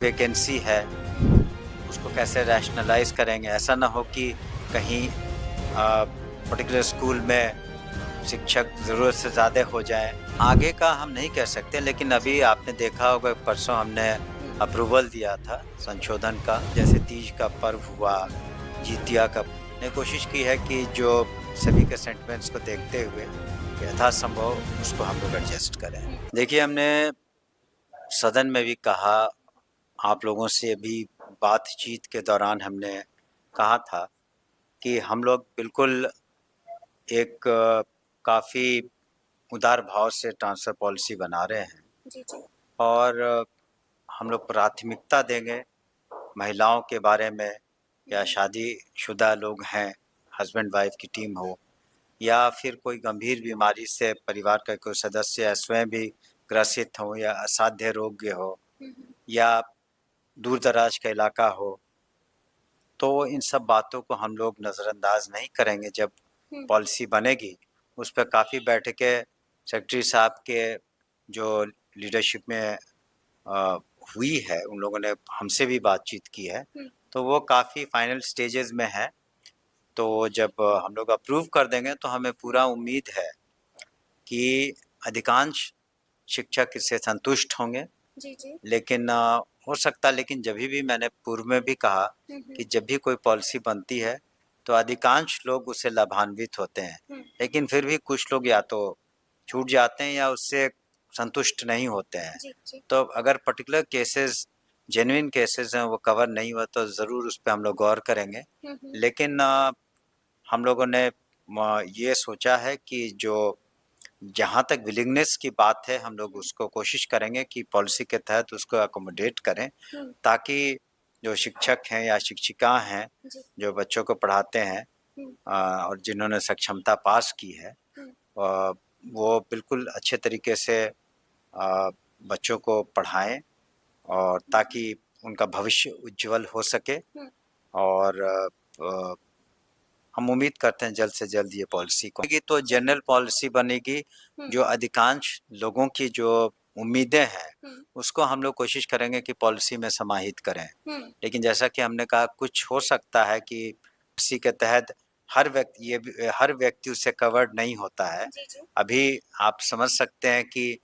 Vacancy है उसको कैसे रैशनलाइज करेंगे। ऐसा ना हो कि कहीं पर्टिकुलर स्कूल में शिक्षक ज़रूरत से ज़्यादा हो जाएं। आगे का हम नहीं कह सकते, लेकिन अभी आपने देखा होगा परसों हमने अप्रूवल दिया था संशोधन का। जैसे तीज का पर्व हुआ, जितिया का, ने कोशिश की है कि जो सभी के सेंटिमेंट्स को देखते हुए यथासंभव उसको हम लोग एडजस्ट करें। देखिए, हमने सदन में भी कहा, आप लोगों से भी बातचीत के दौरान हमने कहा था कि हम लोग बिल्कुल एक काफ़ी उदार भाव से ट्रांसफ़र पॉलिसी बना रहे हैं। जी, जी। और हम लोग प्राथमिकता देंगे महिलाओं के बारे में, या शादीशुदा लोग हैं, हस्बैंड वाइफ की टीम हो, या फिर कोई गंभीर बीमारी से परिवार का कोई सदस्य या स्वयं भी ग्रसित हो, या असाध्य रोग हो, या दूर दराज का इलाका हो, तो इन सब बातों को हम लोग नज़रअंदाज नहीं करेंगे। जब पॉलिसी बनेगी उस पर काफ़ी बैठकें सेक्रेटरी साहब के जो लीडरशिप में हुई है, उन लोगों ने हमसे भी बातचीत की है, तो वो काफ़ी फाइनल स्टेजेस में है। तो जब हम लोग अप्रूव कर देंगे तो हमें पूरा उम्मीद है कि अधिकांश शिक्षक इससे संतुष्ट होंगे। जी, जी। लेकिन हो सकता, लेकिन जभी भी मैंने पूर्व में भी कहा कि जब भी कोई पॉलिसी बनती है तो अधिकांश लोग उससे लाभान्वित होते हैं, लेकिन फिर भी कुछ लोग या तो छूट जाते हैं या उससे संतुष्ट नहीं होते हैं। जी, जी। तो अगर पर्टिकुलर केसेस, जेन्युइन केसेस हैं, वो कवर नहीं हुआ तो ज़रूर उस पे हम लोग गौर करेंगे। लेकिन हम लोगों ने ये सोचा है कि जो जहाँ तक विलिंगनेस की बात है, हम लोग उसको कोशिश करेंगे कि पॉलिसी के तहत उसको अकोमोडेट करें, ताकि जो शिक्षक हैं या शिक्षिका हैं, जी। जो बच्चों को पढ़ाते हैं और जिन्होंने सक्षमता पास की है, वो बिल्कुल अच्छे तरीके से बच्चों को पढ़ाएं, और ताकि उनका भविष्य उज्जवल हो सके। और हम उम्मीद करते हैं जल्द से जल्द ये पॉलिसी को तो जनरल पॉलिसी बनेगी, जो अधिकांश लोगों की जो उम्मीदें हैं उसको हम लोग कोशिश करेंगे कि पॉलिसी में समाहित करें। लेकिन जैसा कि हमने कहा, कुछ हो सकता है कि इसी के तहत हर व्यक्ति उससे कवर्ड नहीं होता है। जी, जी। अभी आप समझ सकते हैं कि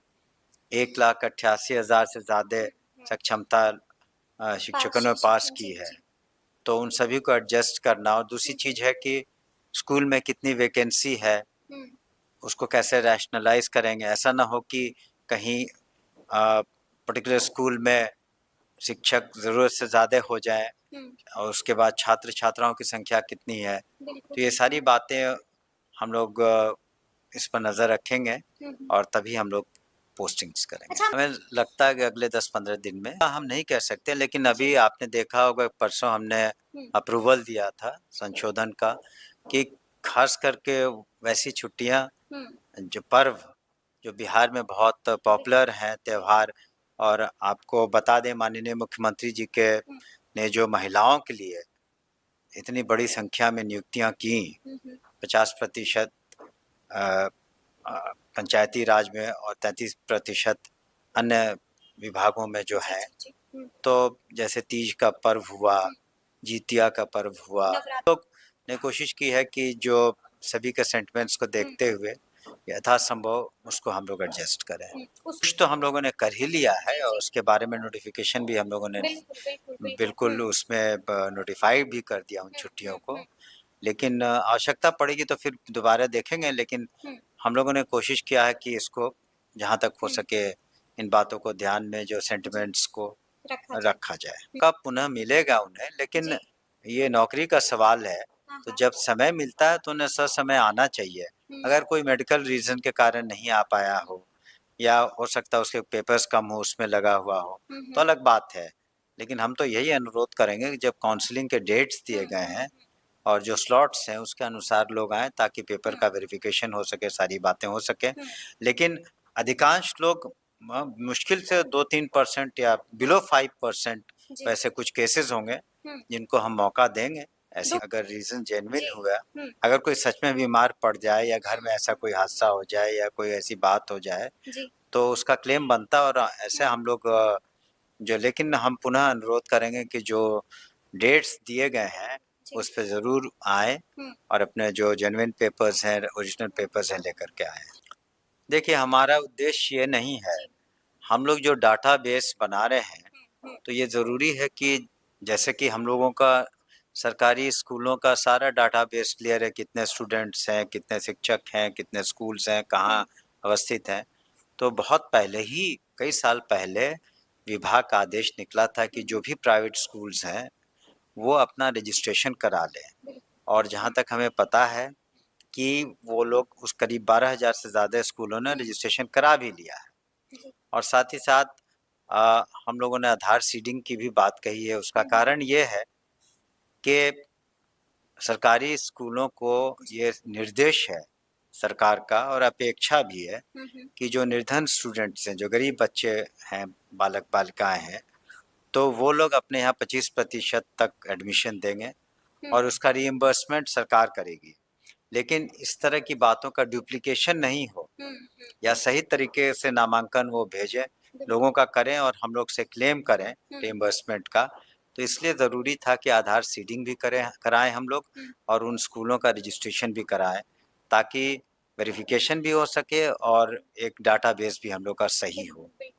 1,88,000 से ज़्यादा सक्षमता शिक्षकों ने पास की है, तो उन सभी को एडजस्ट करना। और दूसरी चीज़ है कि स्कूल में कितनी वैकेंसी है उसको कैसे रैशनलाइज करेंगे। ऐसा ना हो कि कहीं पर्टिकुलर स्कूल में शिक्षक ज़रूरत से ज़्यादा हो जाएं, और उसके बाद छात्र छात्राओं की संख्या कितनी है। तो ये सारी बातें हम लोग इस पर नज़र रखेंगे, और तभी हम लोग पोस्टिंग्स करेंगे। अच्छा। हमें लगता है कि अगले 10-15 दिन में, हम नहीं कह सकते, लेकिन अभी आपने देखा होगा परसों हमने अप्रूवल दिया था संशोधन का, कि खास करके वैसी छुट्टियां, जो पर्व जो बिहार में बहुत पॉपुलर हैं त्यौहार। और आपको बता दें, माननीय मुख्यमंत्री जी के ने जो महिलाओं के लिए इतनी बड़ी संख्या में नियुक्तियां की, 50% पंचायती राज में और 33% अन्य विभागों में जो है। तो जैसे तीज का पर्व हुआ, जितिया का पर्व हुआ, लोग ने कोशिश की है कि जो सभी के सेंटिमेंट्स को देखते हुए यथासंभव उसको हम लोग एडजस्ट करें। कुछ तो हम लोगों ने कर ही लिया है, और उसके बारे में नोटिफिकेशन भी हम लोगों ने बिल्कुल उसमें नोटिफाई भी कर दिया उन छुट्टियों को। लेकिन आवश्यकता पड़ेगी तो फिर दोबारा देखेंगे। लेकिन हम लोगों ने कोशिश किया है कि इसको जहाँ तक हो सके इन बातों को ध्यान में, जो सेंटिमेंट्स को रखा जाए। कब पुनः मिलेगा उन्हें, लेकिन ये नौकरी का सवाल है, तो जब समय मिलता है तो उन्हें ससमय आना चाहिए। अगर कोई मेडिकल रीजन के कारण नहीं आ पाया हो, या हो सकता है उसके पेपर्स कम हो, उसमें लगा हुआ हो, तो अलग बात है। लेकिन हम तो यही अनुरोध करेंगे कि जब काउंसलिंग के डेट्स दिए गए हैं और जो स्लॉट्स हैं उसके अनुसार लोग आएँ, ताकि पेपर का वेरिफिकेशन हो सके, सारी बातें हो सकें। लेकिन अधिकांश लोग मुश्किल से 2-3% या बिलो 5% वैसे कुछ केसेस होंगे जिनको हम मौका देंगे। ऐसे अगर रीज़न जेन्युइन हुआ, अगर कोई सच में बीमार पड़ जाए, या घर में ऐसा कोई हादसा हो जाए, या कोई ऐसी बात हो जाए, तो उसका क्लेम बनता है। और ऐसे हम लोग जो लेकिन हम पुनः अनुरोध करेंगे कि जो डेट्स दिए गए हैं उस पे ज़रूर आएँ और अपने जो जेन्युइन पेपर्स हैं, ओरिजिनल पेपर्स हैं लेकर के आएँ। देखिए हमारा उद्देश्य ये नहीं है, हम लोग जो डाटाबेस बना रहे हैं तो ये ज़रूरी है कि जैसे कि हम लोगों का सरकारी स्कूलों का सारा डाटाबेस क्लियर है, कितने स्टूडेंट्स हैं, कितने शिक्षक हैं, कितने स्कूल्स हैं, कहाँ अवस्थित हैं। तो बहुत पहले ही कई साल पहले विभाग का आदेश निकला था कि जो भी प्राइवेट स्कूल्स हैं वो अपना रजिस्ट्रेशन करा लें और जहाँ तक हमें पता है कि वो लोग उस करीब 12,000 से ज़्यादा स्कूलों ने रजिस्ट्रेशन करा भी लिया है और साथ ही साथ हम लोगों ने आधार सीडिंग की भी बात कही है। उसका कारण ये है कि सरकारी स्कूलों को ये निर्देश है सरकार का और अपेक्षा भी है कि जो निर्धन स्टूडेंट्स हैं, जो गरीब बच्चे हैं, बालक बालिकाएं हैं, तो वो लोग अपने यहाँ 25% तक एडमिशन देंगे और उसका रीइंबर्समेंट सरकार करेगी। लेकिन इस तरह की बातों का डुप्लीकेशन नहीं हो या सही तरीके से नामांकन वो भेजें, लोगों का करें और हम लोग से क्लेम करें रीइंबर्समेंट का। तो इसलिए ज़रूरी था कि आधार सीडिंग भी कराएं हम लोग और उन स्कूलों का रजिस्ट्रेशन भी कराएं ताकि वेरिफिकेशन भी हो सके और एक डाटाबेस भी हम लोग का सही हो।